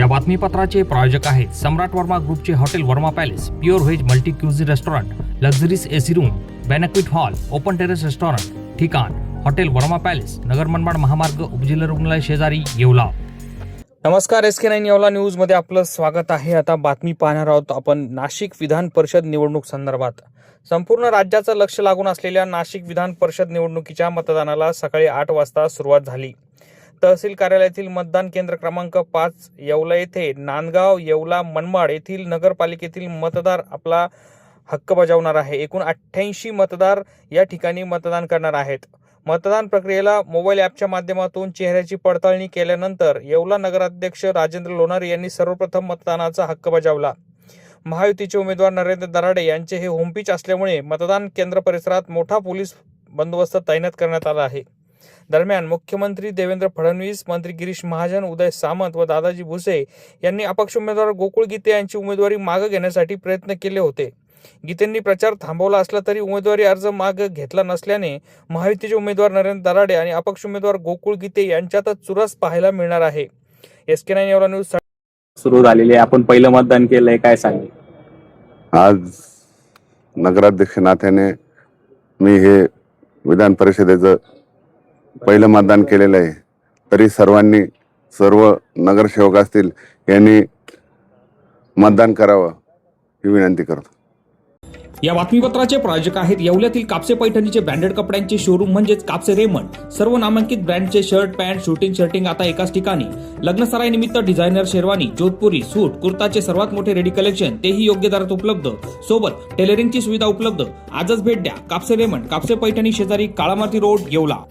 या बातमीपत्राचे प्रायोजक आहेत सम्राट वर्मा ग्रुपचे hotel Verma palace, pure veg multi cuisine restaurant, luxurious AC room, banquet hall, open terrace restaurant, ठिकाण हॉटेल वर्मा पॅलेस, नगर मनमाड महामार्ग, उपजिल्हा रुग्णालय शेजारी, येवला। नमस्कार, SK9 येवला न्यूज मध्ये आपलं स्वागत आहे। आता बातमी पाहणार आहोत आपण नाशिक विधान परिषद निवडणूक संदर्भात। संपूर्ण राज्याचं लक्ष लागून असलेल्या नाशिक विधान परिषद निवडणुकीच्या मतदानाला सकाळी 8 वाजता सुरुवात झाली। तहसील कार्यालयातील मतदान केंद्र क्रमांक 5 येवला येथे, नांदगाव, येवला, मनमाड येथील नगरपालिकेतील मतदार आपला हक्क बजावणार आहे। एकूण 88 मतदार या ठिकाणी मतदान करणार आहेत। मतदान प्रक्रियेला मोबाईल ॲपच्या माध्यमातून चेहऱ्याची पडताळणी केल्यानंतर येवला नगराध्यक्ष राजेंद्र लोणारे यांनी सर्वप्रथम मतदानाचा हक्क बजावला। महायुतीचे उमेदवार नरेंद्र दराडे यांचे हे होमपिच असल्यामुळे मतदान केंद्र परिसरात मोठा पोलीस बंदोबस्त तैनात करण्यात आला आहे। दरम्यान मुख्यमंत्री देवेंद्र फडणवीस, मंत्री गिरीश महाजन, उदय सामंत व दादाजी भुसे यांनी अपक्ष उमेदवार गोकुळ गीते यांची उमेदवारी मागे घेण्यासाठी प्रयत्न केले होते। गीतेंनी प्रचार थांबवला असला तरी उमेदवारी अर्ज मागे घेतला नसल्याने महायुतीचे उमेदवार नरेंद्र दराडे आणि अपक्ष उमेदवार गोकुळ गीते यांच्यातच चुरस पाहायला मिळणार आहे। SK9 येवला न्यूज सुरू झालेली आहे। आपण पहिलं मतदान केलंय, काय सांगेल? आज नगराध्यक्ष नात्याने मी हे विधान परिषदेचं पहिलं मतदान केलेलं आहे। तरी सर्व नगरसेवक असतील यांनी मतदान करावं ही विनंती करतो। या बातमीपत्राचे प्रायोजक आहेत येवल्यातील कापसे पैठणीचे ब्रँडेड कपड्यांचे शोरूम म्हणजेच कापसे रेमंड। सर्व नामांकित ब्रँडचे शर्ट, पॅन्ट, शर्टिंग आता एकाच ठिकाणी। लग्न सराई निमित्त डिझायनर शेरवानी, जोधपुरी, सूट, कुर्ताचे सर्वात मोठे रेडी कलेक्शन, तेही योग्य दरात उपलब्ध। सोबत टेलरिंगची सुविधा उपलब्ध। आजच भेट द्या कापसे रेमंड, कापसे पैठणी शेजारी, काळामाती रोड, येवला।